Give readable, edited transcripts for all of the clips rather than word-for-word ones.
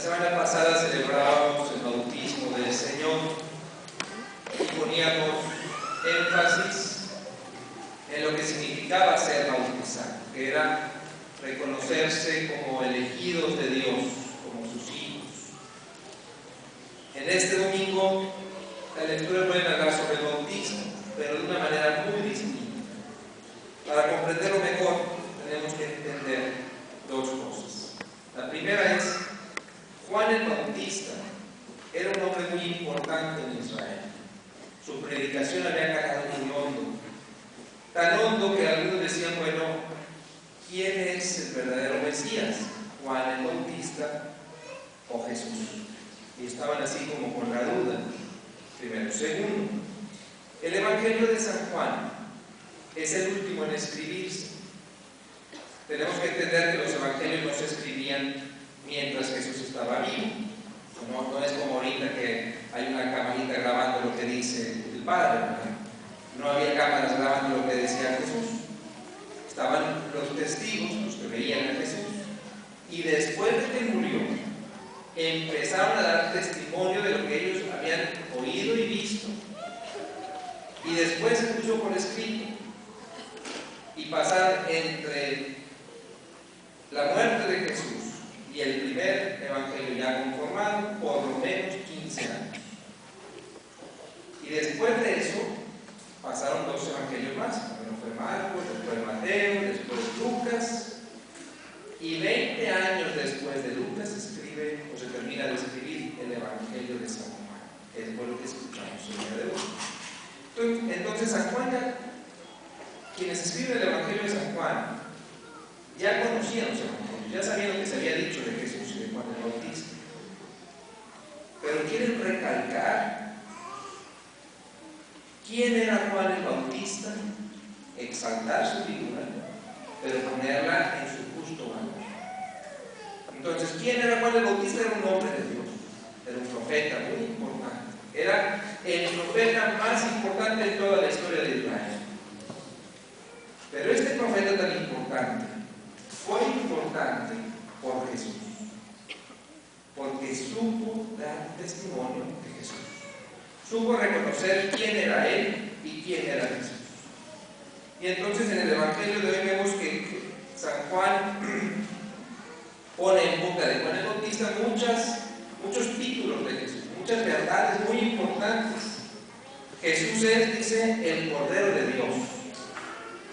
semana pasada celebrábamos el bautismo del Señor y poníamos énfasis en lo que significaba ser bautizado, que era reconocerse como elegidos de Dios, como sus hijos. En este domingo la lectura puede hablar sobre el bautismo, pero de una manera muy distinta. Para comprenderlo mejor tenemos que entender dos cosas. La primera es: Juan el Bautista era un hombre muy importante en Israel. Su predicación había calado muy hondo, tan hondo que algunos decían, bueno, ¿quién es el verdadero Mesías? ¿Juan el Bautista o Jesús? Y estaban así como con la duda, primero. Segundo, el Evangelio de San Juan es el último en escribirse. Tenemos que entender que los evangelios no se escribían mientras Jesús estaba vivo. No es como ahorita que hay una camarita grabando lo que dice el Padre, ¿verdad? No había cámaras grabando lo que decía Jesús. Estaban los testigos, los que veían a Jesús, y después de que murió, empezaron a dar testimonio de lo que ellos habían oído y visto. Y después se puso por escrito. Y pasaron entre la muerte de Jesús y el primer evangelio ya conformado por lo menos 15 años. Y después de eso pasaron dos evangelios más. Primero fue Marcos, después Mateo, después Lucas, y 20 años después de Lucas se escribe o se termina de escribir el evangelio de San Juan. Es por lo que escuchamos el día de hoy. Entonces San Juan, quienes escriben el evangelio de San Juan ya conocían los evangelios, ya sabían lo que se había dicho de Jesús y de Juan el Bautista, pero quieren recalcar quién era Juan el Bautista, exaltar su figura, pero ponerla en su justo valor. Entonces, ¿quién era Juan el Bautista? Era un hombre de Dios, era un profeta muy importante, era el profeta más importante en toda la historia de Israel. Pero este profeta tan importante fue importante por Jesús, porque supo dar testimonio de Jesús, supo reconocer quién era Él y quién era Jesús. Y entonces en el Evangelio de hoy vemos que San Juan pone en boca de Juan el Bautista muchos títulos de Jesús, muchas verdades muy importantes. Jesús es, dice, el Cordero de Dios,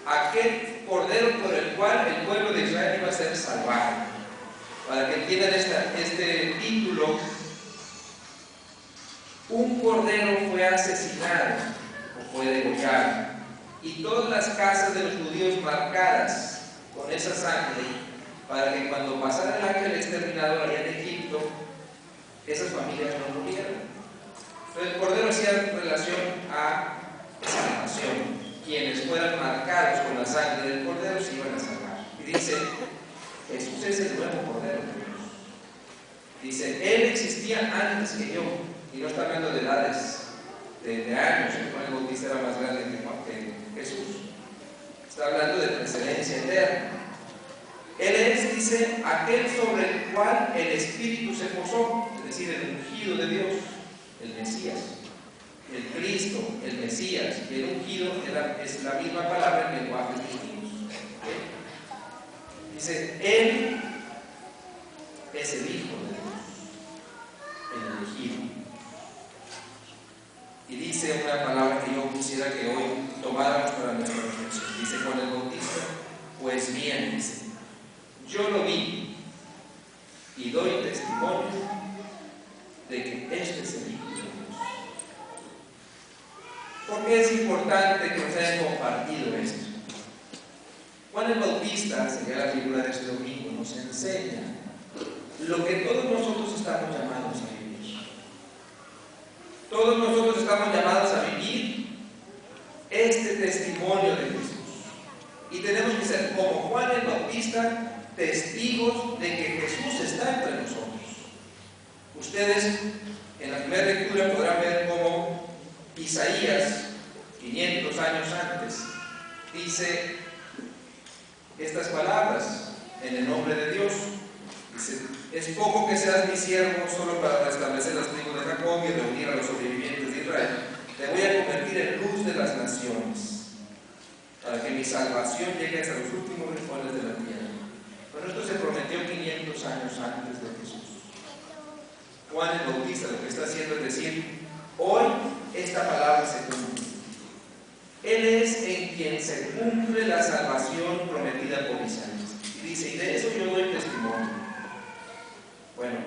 aquel Cordero por el cual el pueblo de Israel iba a ser salvado. Para que entiendan este título, un cordero fue asesinado o fue degollado, y todas las casas de los judíos marcadas con esa sangre, para que cuando pasara el ángel exterminador allá en Egipto, esas familias no murieran. Entonces el cordero hacía relación a salvación. Quienes fueran marcados con la sangre del Cordero se iban a salvar. Y dice, Jesús es el nuevo Cordero de Dios. Dice, Él existía antes que yo. Y no está hablando de edades, de años. Juan el Bautista era más grande que Jesús. Está hablando de precedencia eterna. Él es, dice, aquel sobre el cual el Espíritu se posó, es decir, el ungido de Dios, el Mesías. El Cristo, el Mesías y el ungido es la misma palabra en lenguajes distintos. Dice, Él es el Hijo de Dios, el ungido. Y dice una palabra que yo quisiera que hoy tomáramos para nuestra reflexión. Dice Juan el Bautista, pues bien, dice, yo lo vi y doy testimonio de que este es el Hijo de Dios. ¿Por qué es importante que nos hayan compartido esto? Juan el Bautista, sería la figura de este domingo, nos enseña lo que todos nosotros estamos llamados a vivir. Todos nosotros estamos llamados a vivir este testimonio de Jesús. Y tenemos que ser, como Juan el Bautista, testigos de que Jesús está entre nosotros. Ustedes en la primera lectura podrán ver cómo Isaías, 500 años antes, dice estas palabras en el nombre de Dios. Dice, es poco que seas mi siervo solo para restablecer las tribus de Jacob y reunir a los sobrevivientes de Israel. Te voy a convertir en luz de las naciones, para que mi salvación llegue hasta los últimos rincones de la tierra. Bueno, esto se prometió 500 años antes de Jesús. Juan el Bautista lo que está haciendo es decir, hoy esta palabra se cumple. Él es en quien se cumple la salvación prometida por Isaías. Y dice, y de eso yo doy testimonio. Bueno,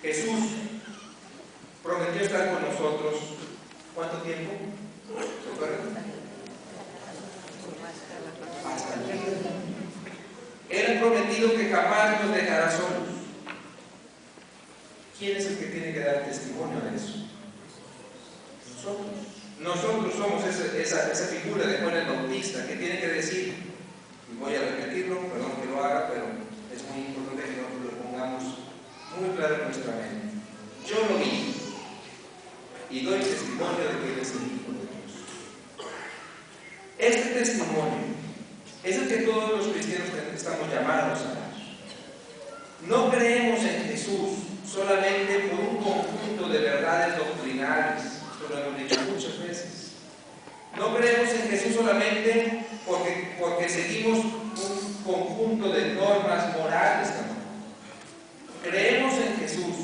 Jesús prometió estar con nosotros. ¿Cuánto tiempo? ¿Se acuerdan? Hasta el fin. Él ha prometido que jamás nos dejará solos. ¿Quién es el que tiene que dar testimonio de eso? Nosotros. Nosotros somos esa figura de Juan el Bautista que tiene que decir, y voy a repetirlo, perdón que lo haga, pero es muy importante que nosotros lo pongamos muy claro en nuestra mente. Yo lo vi y doy testimonio de que Él es el Hijo de Dios. Este testimonio es el que todos los cristianos estamos llamados a dar. No creemos en Jesús solamente por un conjunto de verdades doctrinales. Esto lo hemos dicho muchas veces. No creemos en Jesús solamente porque seguimos un conjunto de normas morales. No. Creemos en Jesús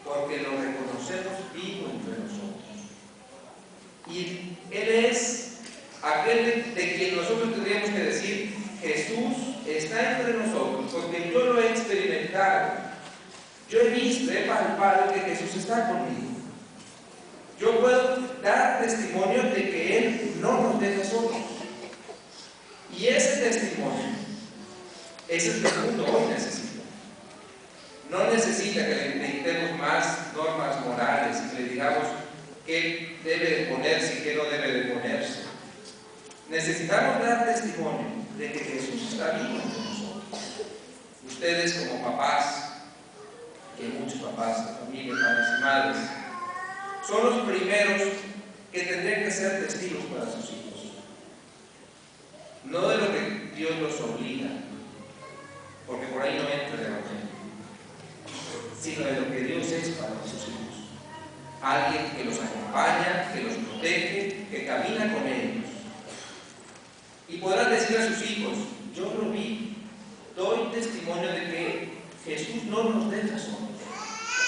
porque lo reconocemos vivo entre nosotros. Y Él es aquel de quien nosotros tendríamos que decir, Jesús está entre nosotros, porque yo lo he experimentado. Yo he visto, he palpado que Jesús está conmigo. Yo puedo dar testimonio de que Él no nos deja solos. Y ese testimonio es el que el mundo hoy necesita. No necesita que le dictemos más normas morales y que le digamos qué debe de ponerse y qué no debe de ponerse. Necesitamos dar testimonio de que Jesús está vivo entre nosotros. Ustedes como papás, y hay muchos papás de familia, padres y madres, son los primeros que tendrían que ser testigos para sus hijos. No de lo que Dios los obliga, porque por ahí no entra el evangelio, sino de lo que Dios es para sus hijos. Alguien que los acompaña, que los protege, que camina con ellos. Y podrán decir a sus hijos, yo lo vi, doy testimonio de que Jesús no nos deja solos.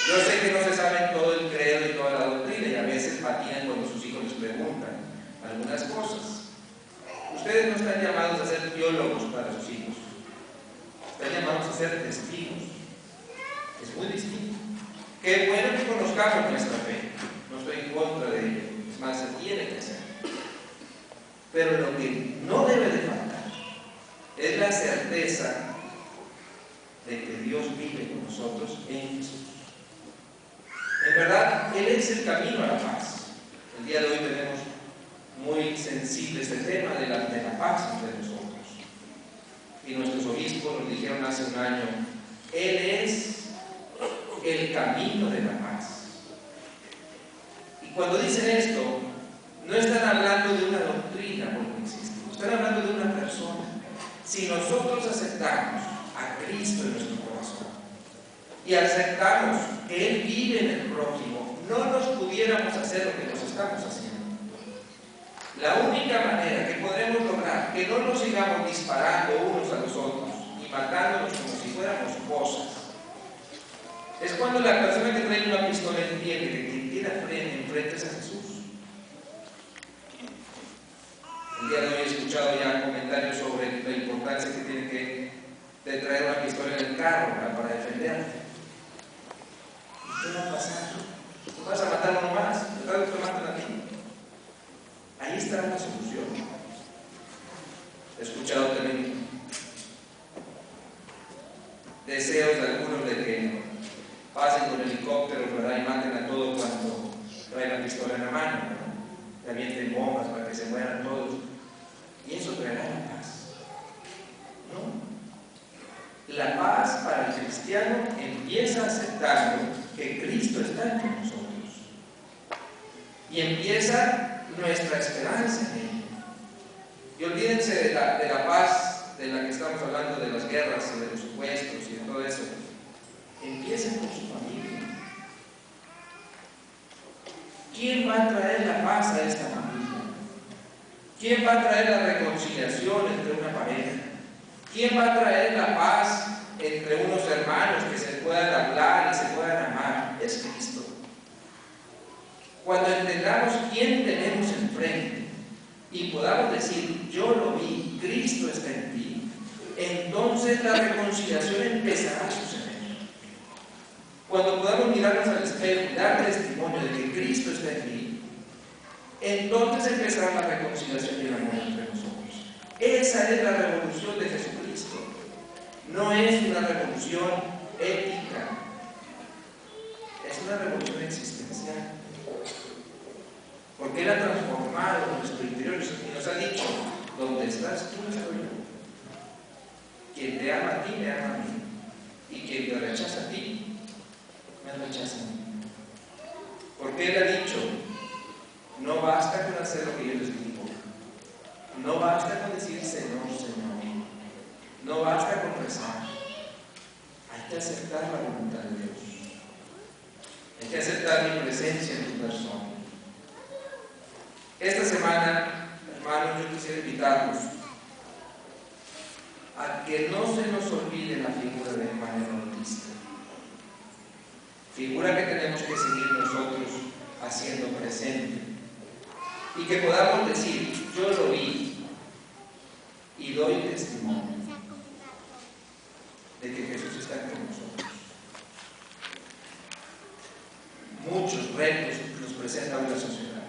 Yo sé que no se saben todo el credo y toda la doctrina y a veces patinan cuando sus hijos les preguntan algunas cosas. Ustedes no están llamados a ser teólogos para sus hijos, están llamados a ser testigos. Es muy distinto. Qué bueno que conozcamos nuestra fe, no estoy en contra de ello, es más, se tiene que hacer. Pero lo que no debe de faltar es la certeza de que Dios vive con nosotros en Jesús. En verdad, Él es el camino a la paz. El día de hoy tenemos muy sensible este tema de la paz entre nosotros. Y nuestros obispos nos dijeron hace un año, Él es el camino de la paz. Y cuando dicen esto, no están hablando de una doctrina porque existe, están hablando de una persona. Si nosotros aceptamos a Cristo en nuestro corazón y aceptamos que Él vive en el prójimo, no nos pudiéramos hacer lo que nos estamos haciendo. La única manera que podremos lograr que no nos sigamos disparando unos a los otros y matándonos como si fuéramos cosas es cuando la persona que trae una pistola entiende que quien tiene enfrente es a Jesús. El día de hoy he escuchado ya comentarios sobre la importancia que tiene de traer una pistola en el carro para defenderte. ¿Y qué va a pasar? ¿Tú vas a matar a uno más? ¿Verdad que te matan a ti? Ahí está la solución. He escuchado también deseos de algunos de que pasen con helicópteros, ¿verdad? Y maten a todos cuando traen la pistola en la mano, ¿no? Que avienten bombas para que se mueran todos. Y eso traerá la paz. ¿No? La paz para el cristiano empieza aceptando que Cristo está entre nosotros. Y empieza nuestra esperanza en Él. Y olvídense de la paz de la que estamos hablando, de las guerras y de los supuestos y de todo eso. paz a esta familia? ¿Quién va a traer la reconciliación entre una pareja? ¿Quién va a traer la paz entre unos hermanos que se puedan hablar y se puedan amar? Es Cristo. Cuando entendamos quién tenemos enfrente y podamos decir, yo lo vi, Cristo está en ti, entonces la reconciliación empezará a suceder. Cuando podamos mirarnos al espejo y dar testimonio de que Cristo está en ti, entonces empezará la reconciliación y el amor entre nosotros. Esa es la revolución de Jesucristo. No es una revolución ética, es una revolución existencial. Porque Él ha transformado nuestro interior y nos ha dicho, donde estás tú, estoy yo. Quien te ama a ti, me ama a mí. Y quien te rechaza a ti, me rechaza a mí. Porque Él ha dicho, no basta con hacer lo que yo les digo. No basta con decir Señor, Señor. No basta con rezar. Hay que aceptar la voluntad de Dios. Hay que aceptar mi presencia en tu persona. Esta semana, hermanos, yo quisiera invitarlos a que no se nos olvide la figura de Juan el Bautista. Figura que tenemos que seguir nosotros haciendo presente. Y que podamos decir, yo lo vi y doy testimonio de que Jesús está con nosotros. Muchos retos nos presenta hoy la sociedad.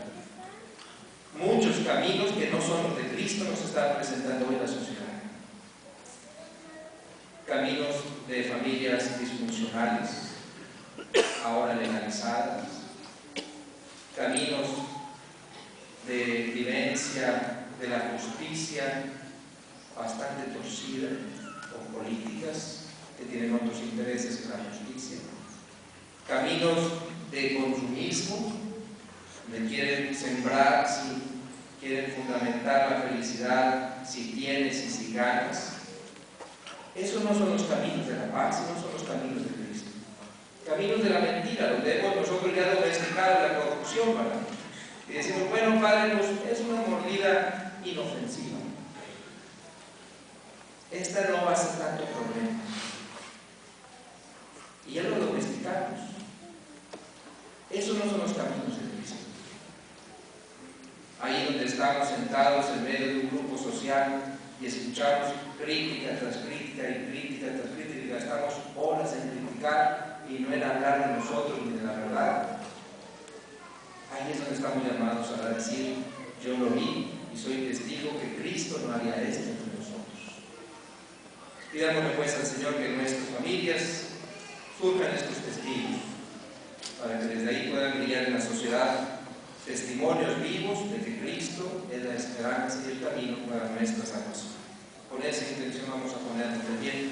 Muchos caminos que no son los de Cristo nos están presentando hoy la sociedad. Caminos de familias disfuncionales, ahora legalizadas. Caminos de vivencia de la justicia bastante torcida, o políticas que tienen otros intereses que la justicia. Caminos de consumismo, donde quieren sembrar, si quieren fundamentar la felicidad, si tienes y si ganas. Esos no son los caminos de la paz, no son los caminos de Cristo. Caminos de la mentira, donde hemos nosotros ya domesticado la corrupción, ¿verdad? Y decimos, bueno, Padre, pues es una mordida inofensiva. Esta no va a ser tanto problema. Y ya lo domesticamos. Esos no son los caminos de Cristo. Ahí donde estamos sentados en medio de un grupo social y escuchamos crítica tras crítica y crítica tras crítica y gastamos horas en criticar y no en hablar de nosotros ni de la verdad. Ahí es donde estamos llamados a decir, yo lo vi y soy testigo que Cristo no haría esto entre nosotros. Pidámosle pues al Señor que en nuestras familias surjan estos testigos, para que desde ahí puedan brillar en la sociedad testimonios vivos de que Cristo es la esperanza y el camino para nuestra salvación. Con esa intención vamos a ponernos de pie y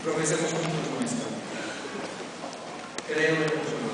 profesemos juntos nuestra. Creo en un solo